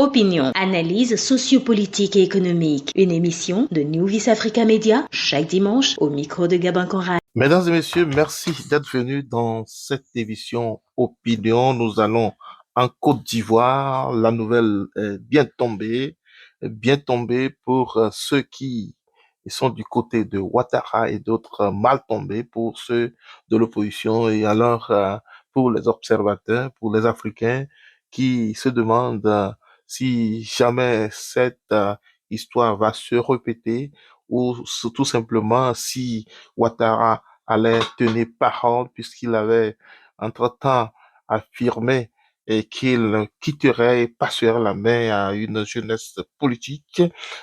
Opinion, analyse sociopolitique et économique. Une émission de New Vis Africa Media, chaque dimanche au micro de Gabin Conrad. Mesdames et messieurs, merci d'être venus dans cette émission Opinion. Nous allons en Côte d'Ivoire. La nouvelle est bien tombée pour ceux qui sont du côté de Ouattara et d'autres mal tombés pour ceux de l'opposition. Et alors, pour les observateurs, pour les Africains qui se demandent si jamais cette histoire va se répéter ou tout simplement si Ouattara allait tenir parole puisqu'il avait entre-temps affirmé et qu'il quitterait et passerait la main à une jeunesse politique.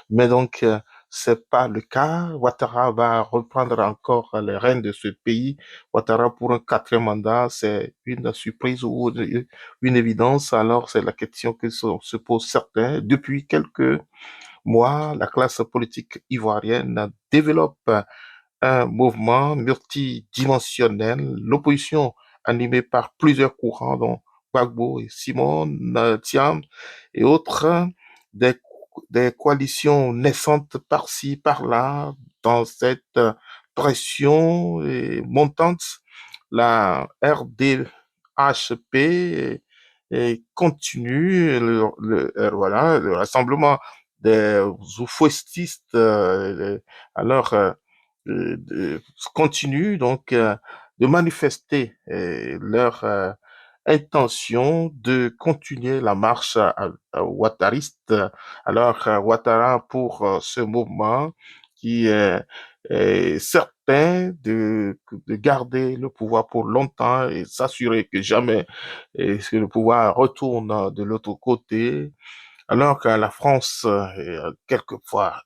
Mais donc, c'est pas le cas. Ouattara va reprendre encore les rênes de ce pays. Ouattara pour un quatrième mandat, c'est une surprise ou une évidence. Alors, c'est la question que se posent certains. Depuis quelques mois, la classe politique ivoirienne développe un mouvement multidimensionnel, l'opposition animée par plusieurs courants, dont Gbagbo et Simon Thiam et autres, des, des coalitions naissantes par-ci, par-là, dans cette pression montante. La RDHP continue, voilà, le rassemblement des oufouististes, alors, continuent donc de manifester leur intention de continuer la marche ouattariste. Alors, Ouattara pour ce mouvement qui est certain de garder le pouvoir pour longtemps et s'assurer que jamais que le pouvoir retourne de l'autre côté, alors que la France, quelquefois,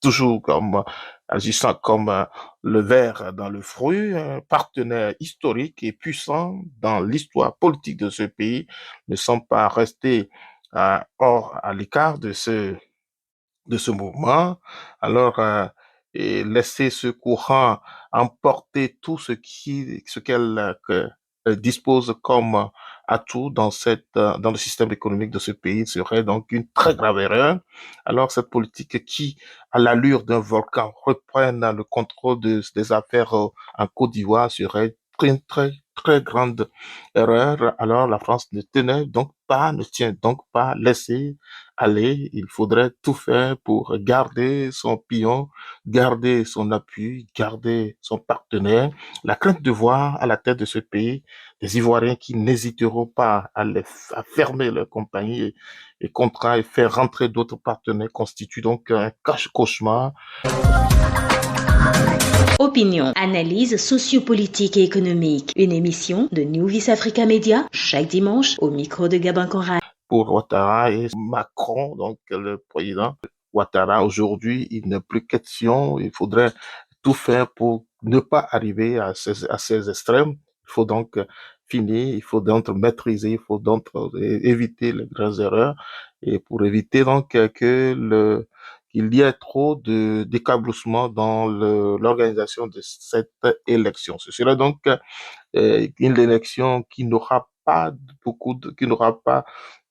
toujours comme agissant comme le ver dans le fruit, un partenaire historique et puissant dans l'histoire politique de ce pays, ne sont pas restés hors à l'écart de ce mouvement. Alors, et laisser ce courant emporter tout ce qu'elle dispose comme atout dans dans le système économique de ce pays serait donc une très grave erreur. Alors, cette politique qui, à l'allure d'un volcan, reprenne le contrôle des affaires en Côte d'Ivoire serait une très grande erreur. Alors, la France ne tient donc pas laisser aller. Il faudrait tout faire pour garder son pion, garder son appui, garder son partenaire. La crainte de voir à la tête de ce pays des Ivoiriens qui n'hésiteront pas à fermer leur compagnie et contrats et faire rentrer d'autres partenaires constitue donc un cauchemar. Opinion, analyse sociopolitique et économique. Une émission de New Vis Africa Media, chaque dimanche au micro de Gabin Conrad. Pour Ouattara et Macron, donc le président Ouattara, aujourd'hui, il n'est plus question, il faudrait tout faire pour ne pas arriver à ces extrêmes. Il faut donc finir, il faut donc maîtriser, il faut donc éviter les grandes erreurs et pour éviter donc qu'il y ait trop de décabloussement dans l'organisation de cette élection. Ce serait donc une élection qui n'aura pas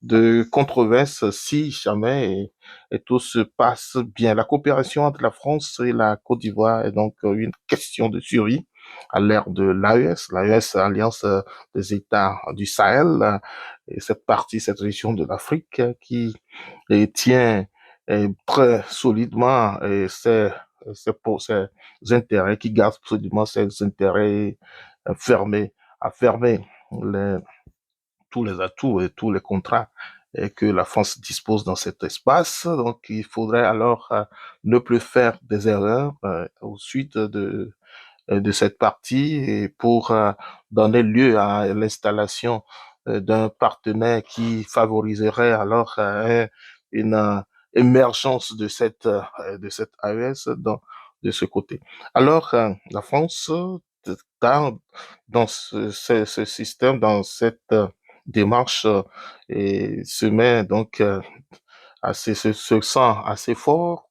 de controverse si jamais et tout se passe bien. La coopération entre la France et la Côte d'Ivoire est donc une question de survie à l'ère de l'AES, Alliance des États du Sahel, et cette région de l'Afrique qui tient très solidement pour ses intérêts, qui garde solidement ses intérêts fermés, à fermer les, tous les atouts et tous les contrats que la France dispose dans cet espace. Donc, il faudrait alors ne plus faire des erreurs au suite de cette partie et pour donner lieu à l'installation d'un partenaire qui favoriserait alors une émergence de cette AES de ce côté. Alors, la France, dans, dans ce système, dans cette démarche, et se met donc se sent assez fort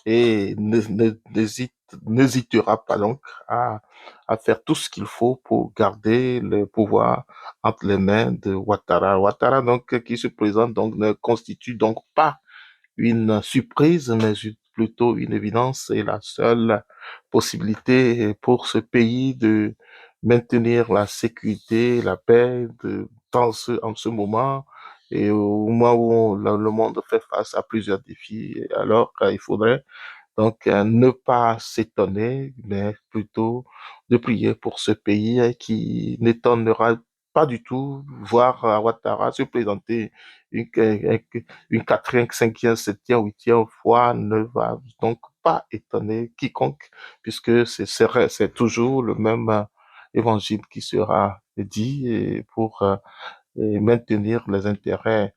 et n'hésitera pas donc à, à faire tout ce qu'il faut pour garder le pouvoir entre les mains de Ouattara. Ouattara, donc, qui se présente, donc, ne constitue donc pas une surprise, mais plutôt une évidence et la seule possibilité pour ce pays de maintenir la sécurité, la paix en ce moment et au moment où le monde fait face à plusieurs défis. Alors, il faudrait donc, ne pas s'étonner, mais plutôt de prier pour ce pays qui n'étonnera pas du tout voir Ouattara se présenter une, une quatrième, cinquième, septième, huitième fois ne va donc pas étonner quiconque, puisque c'est toujours le même évangile qui sera dit et pour et maintenir les intérêts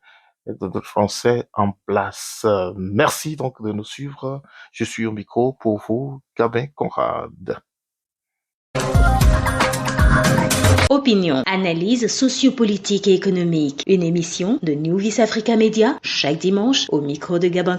de Français en place. Merci donc de nous suivre. Je suis au micro pour vous, Gabin Conrad. Opinion, analyse sociopolitique et économique. Une émission de New Vis Africa Media chaque dimanche au micro de Gabin